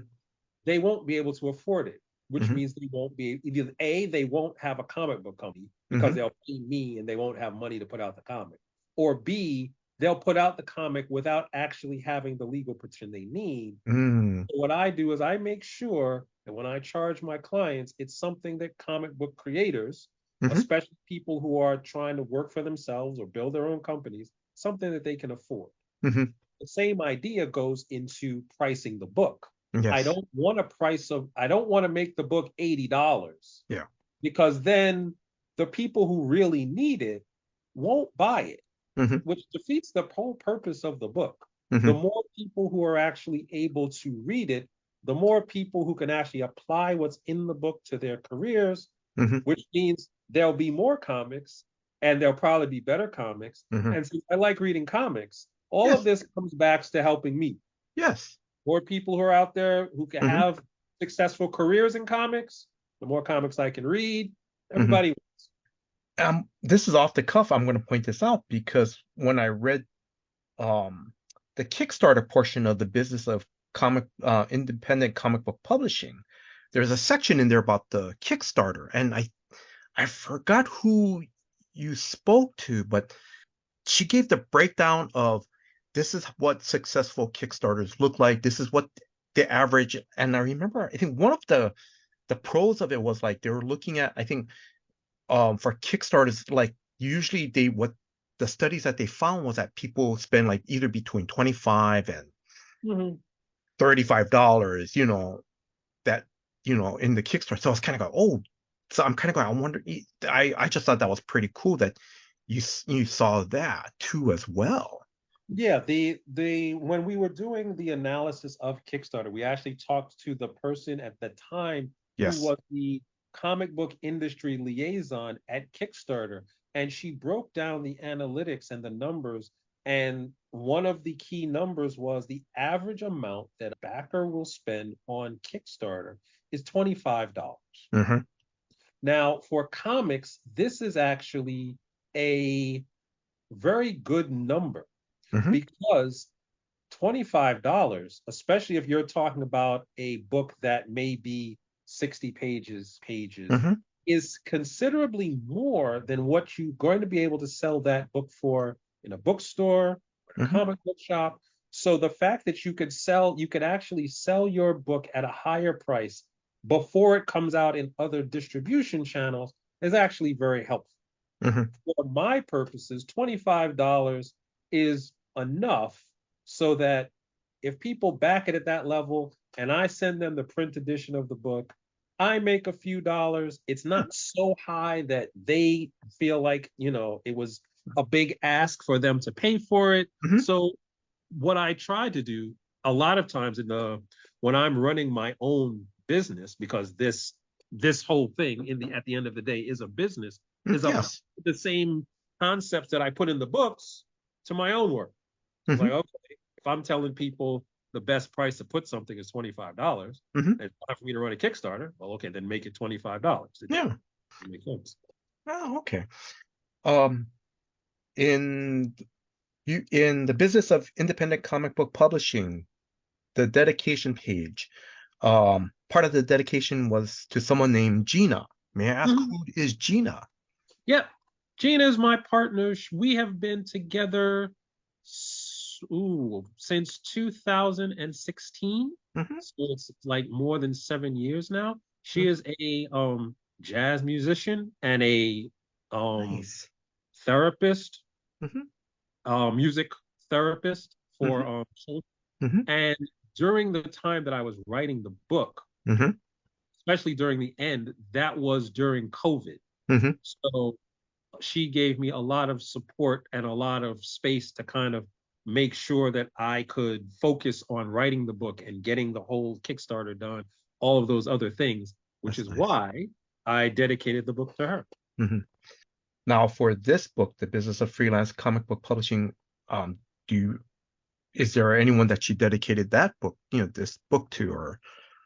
they won't be able to afford it, which Mm-hmm. means they won't be either A, they won't have a comic book company because Mm-hmm. they'll pay me and they won't have money to put out the comic, or B, they'll put out the comic without actually having the legal protection they need. Mm-hmm. So what I do is I make sure that when I charge my clients, it's something that comic book creators, Mm-hmm. especially people who are trying to work for themselves or build their own companies, something that they can afford. Mm-hmm. The same idea goes into pricing the book. I Yes. don't want to make the book $80. Yeah. Because then the people who really need it won't buy it, Mm-hmm. which defeats the whole purpose of the book. Mm-hmm. The more people who are actually able to read it, the more people who can actually apply what's in the book to their careers, Mm-hmm. which means there'll be more comics and there'll probably be better comics. Mm-hmm. And since I like reading comics, all Yes. of this comes back to helping me. Yes. More people who are out there who can Mm-hmm. have successful careers in comics, the more comics I can read, Mm-hmm. everybody wins. This is off the cuff. I'm going to point this out because when I read the Kickstarter portion of the business of independent comic book publishing, there's a section in there about the Kickstarter, and I forgot who you spoke to, but she gave the breakdown of this is what successful Kickstarters look like. This is what the average, and I remember I think one of the pros of it was like they were looking at, I think for Kickstarters, like usually what the studies that they found was that people spend like either between $25 and Mm-hmm. $35, that, in the Kickstarter. So I was kind of going, oh, so I'm kind of going, I wonder, I just thought that was pretty cool that you saw that too as well. Yeah, the when we were doing the analysis of Kickstarter, we actually talked to the person at the time Yes. who was the comic book industry liaison at Kickstarter, and she broke down the analytics and the numbers. And one of the key numbers was the average amount that a backer will spend on Kickstarter is $25. Mm-hmm. Now, for comics, this is actually a very good number. Mm-hmm. Because $25, especially if you're talking about a book that may be 60 pages, Mm-hmm. is considerably more than what you're going to be able to sell that book for in a bookstore, or a Mm-hmm. comic book shop. So the fact that you could actually sell your book at a higher price before it comes out in other distribution channels is actually very helpful. Mm-hmm. For my purposes, $25 is enough so that if people back it at that level and I send them the print edition of the book, I make a few dollars. It's not so high that they feel like, it was a big ask for them to pay for it. Mhm. So what I try to do a lot of times when I'm running my own business, because this whole thing at the end of the day is a business, is Yes. the same concepts that I put in the books to my own work. It's like, Mhm. okay, if I'm telling people the best price to put something is $25, Mhm. and it's time for me to run a Kickstarter, well, okay, then make it $25. Yeah. It makes sense. Oh, okay. Um, in the business of independent comic book publishing, the dedication page, part of the dedication was to someone named Gina. May I ask who is Gina? Yeah, Gina is my partner. We have been together since 2016. Mhm. So it's like more than 7 years now. She Mhm. is a jazz musician and a Nice. therapist, Mhm. music therapist for Mhm. children. Mhm. And during the time that I was writing the book, Mhm. especially during the end, that was during COVID. Mhm. So she gave me a lot of support and a lot of space to kind of make sure that I could focus on writing the book and getting the whole Kickstarter done, all of those other things, which That's is nice. why I dedicated the book to her. Mhm. Now, for this book, The Business of Freelance Comic Book Publishing, um, is there anyone that you dedicated that book, this book to, or?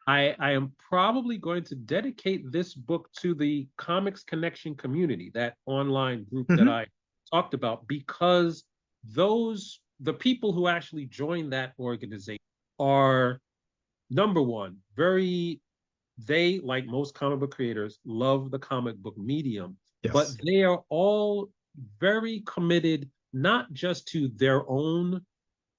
I am probably going to dedicate this book to the Comics Connection community, that online group that Mhm. I talked about, because the people who actually join that organization are, number one, they, like most comic book creators, love the comic book medium, but Yes. they are all very committed, not just to their own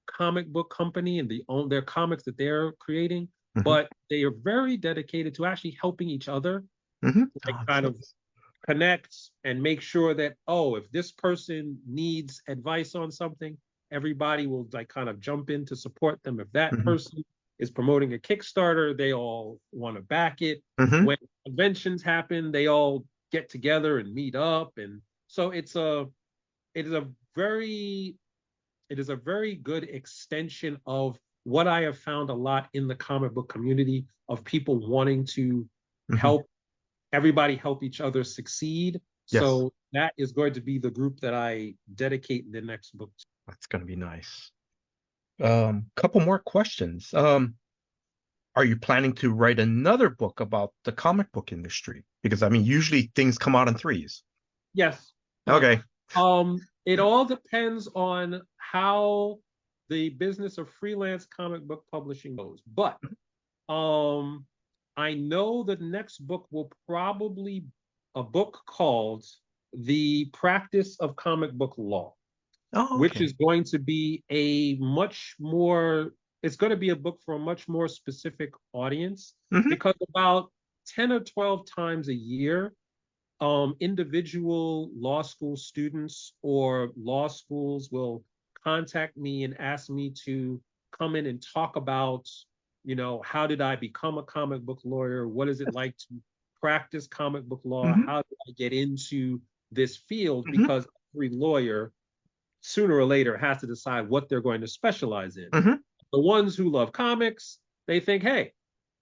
comic book company and their comics that they're creating, Mhm. but they are very dedicated to actually helping each other, Mhm. like Oh, that's kind of nice. connect and make sure that, oh, if this person needs advice on something, everybody will like kind of jump in to support them. If that Mhm. person is promoting a Kickstarter, they all want to back it. Mhm. When conventions happen, they all get together and meet up. And so it is a very it is a very good extension of what I have found a lot in the comic book community, of people wanting to Mhm. help everybody help each other succeed. Yes, So that is going to be the group that I dedicate the next book to. that's gonna be nice. Couple more questions. Are you planning to write another book about the comic book industry? Because I mean, usually things come out in threes. Yes. Okay. It all depends on how the business of freelance comic book publishing goes. But um, I know the next book will probably a book called The Practice of Comic Book Law, Oh, which okay. is going to be it's going to be a book for a much more specific audience, Mhm. because about 10 or 12 times a year, individual law school students or law schools will contact me and ask me to come in and talk about, how did I become a comic book lawyer? What is it like to practice comic book law? Mhm. How did I get into this field? Mhm. Because every lawyer, sooner or later, has to decide what they're going to specialize in. Mhm. The ones who love comics, they think, hey,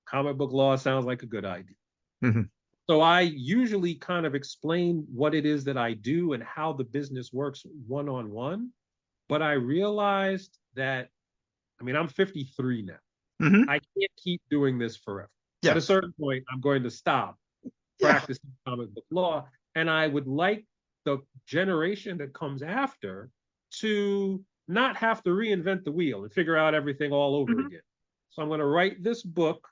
comic book law sounds like a good idea. Mhm. So I usually kind of explain what it is that I do and how the business works one on one. But I realized that, I mean, I'm 53 now. Mhm. I can't keep doing this forever. At a Yes. certain point, I'm going to stop Yeah. practicing comic book law. And I would like the generation that comes after to not have to reinvent the wheel and figure out everything all over Mhm. again. So I'm going to write this book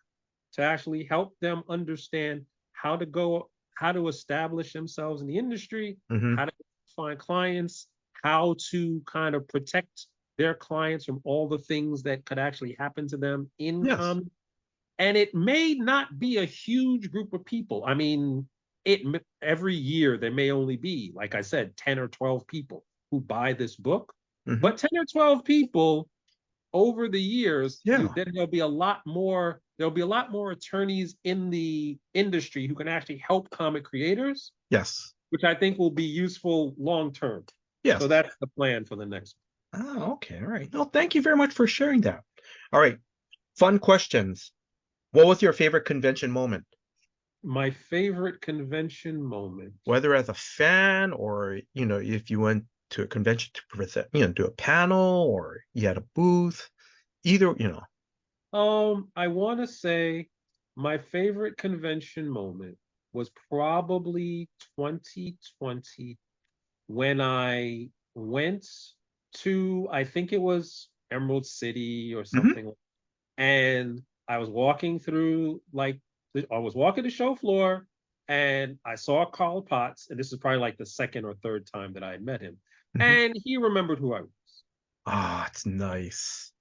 to actually help them understand how to go, how to establish themselves in the industry, Mhm. how to find clients, how to kind of protect their clients from all the things that could actually happen to them in Yes. comics. And it may not be a huge group of people. I mean, it every year there may only be, like I said, 10 or 12 people who buy this book. Mhm. But 10 or 12 people over the years, Yeah. then there'll be a lot more there'll be a lot more attorneys in the industry who can actually help comic creators. Yes. Which I think will be useful long term. Yes. So that's the plan for the next one. Oh, okay. All right. No, thank you very much for sharing that. All right. Fun questions. What was your favorite convention moment? My favorite convention moment. Whether as a fan or, if you went to a convention to present, do a panel or you had a booth, either. I want to say my favorite convention moment was probably 2020 when I went to, I think it was Emerald City or something, and I was walking through, I was walking the show floor, and I saw Carl Potts, and this is probably like the second or third time that I had met him, and he remembered who I was. Ah, it's nice.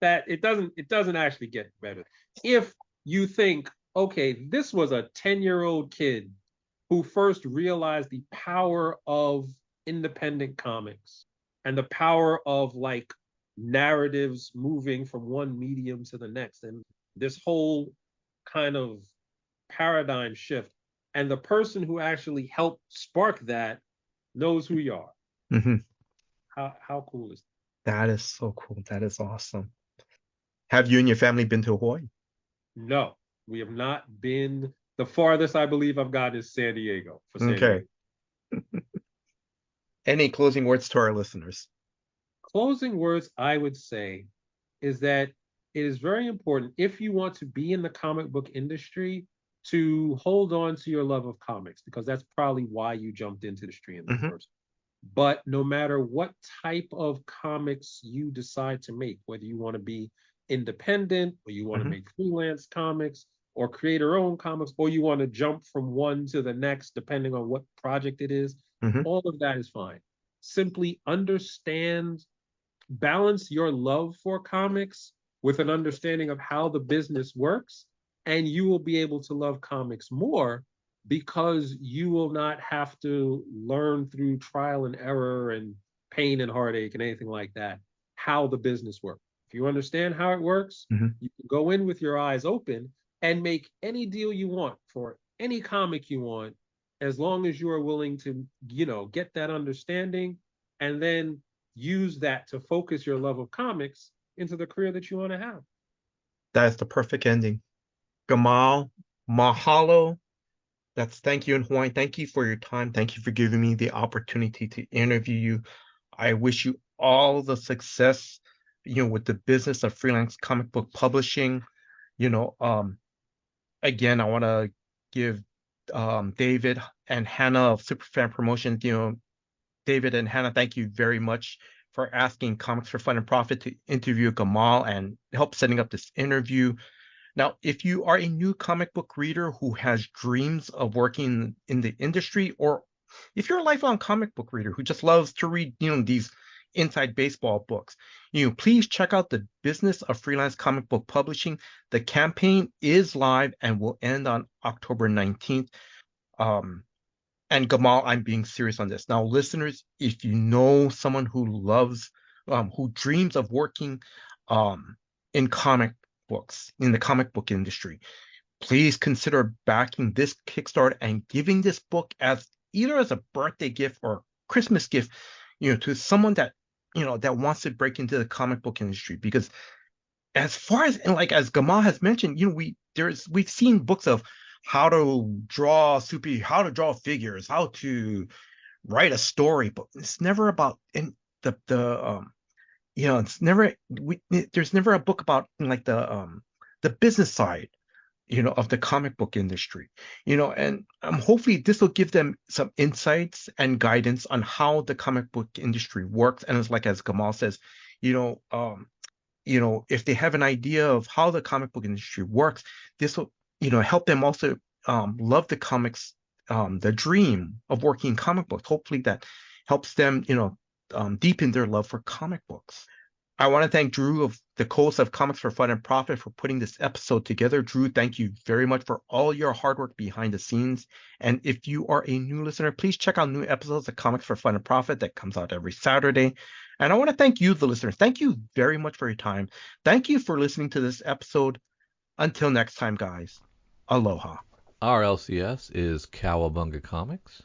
That it doesn't actually get better. If you think, okay, this was a 10-year-old kid who first realized the power of independent comics and the power of like narratives moving from one medium to the next, and this whole kind of paradigm shift, and the person who actually helped spark that knows who you are. Mm-hmm. How cool is that? That is so cool. That is awesome. Have you and your family been to Hawaii? No, we have not been. The farthest I believe I've got is San Diego. Okay. Any closing words to our listeners? Closing words, I would say, is that it is very important, if you want to be in the comic book industry, to hold on to your love of comics, because that's probably why you jumped into the industry in the first. But no matter what type of comics you decide to make, whether you want to be independent or you want to make freelance comics or creator-owned comics, or you want to jump from one to the next, depending on what project it is, all of that is fine. Simply understand, balance your love for comics with an understanding of how the business works, and you will be able to love comics more, because you will not have to learn through trial and error and pain and heartache and anything like that how the business works. If you understand how it works, you can go in with your eyes open and make any deal you want for any comic you want, as long as you are willing to, get that understanding and then use that to focus your love of comics into the career that you want to have. That is the perfect ending. Gamal, mahalo. Thank you in Hawaiian. Thank you for your time. Thank you for giving me the opportunity to interview you. I wish you all the success, with the business of freelance comic book publishing. Again, I want to give David and Hannah of Superfan Promotions, David and Hannah, thank you very much for asking Comics for Fun and Profit to interview Gamal and help setting up this interview. Now, if you are a new comic book reader who has dreams of working in the industry, or if you're a lifelong comic book reader who just loves to read, these inside baseball books, please check out the Business of Freelance Comic Book Publishing. The campaign is live and will end on October 19th. And Gamal, I'm being serious on this. Now, listeners, if you know someone who loves, who dreams of working in comic books, in the comic book industry, please consider backing this Kickstarter and giving this book as either as a birthday gift or Christmas gift, to someone that, that wants to break into the comic book industry. Because as far as, and like as Gamal has mentioned, we've seen books of how to draw figures, how to write a story, but it's never about it's never there's never a book about like the business side, of the comic book industry, and hopefully this will give them some insights and guidance on how the comic book industry works. And it's like, as Gamal says, if they have an idea of how the comic book industry works, this will, help them also love the comics, the dream of working in comic books. Hopefully that helps them, deepen their love for comic books. I want to thank Drew of the co-host of Comics for Fun and Profit for putting this episode together. Drew, thank you very much for all your hard work behind the scenes. And if you are a new listener, please check out new episodes of Comics for Fun and Profit that comes out every Saturday. And I want to thank you, the listeners. Thank you very much for your time. Thank you for listening to this episode. Until next time, guys. Aloha. Our LCS is Cowabunga Comics,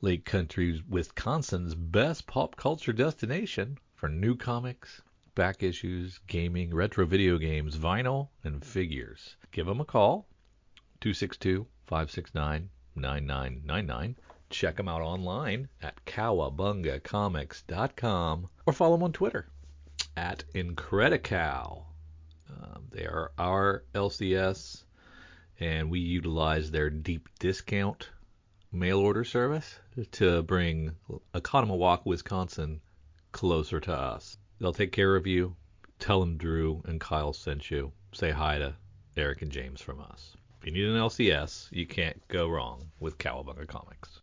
Lake Country, Wisconsin's best pop culture destination for new comics, back issues, gaming, retro video games, vinyl, and figures. Give them a call, 262-569-9999. Check them out online at cowabungacomics.com or follow them on Twitter at Incredicow. They are our LCS, and we utilize their deep discount mail order service to bring Oconomowoc, Wisconsin closer to us. They'll take care of you. Tell them Drew and Kyle sent you. Say hi to Eric and James from us. If you need an LCS, you can't go wrong with Cowabunga Comics.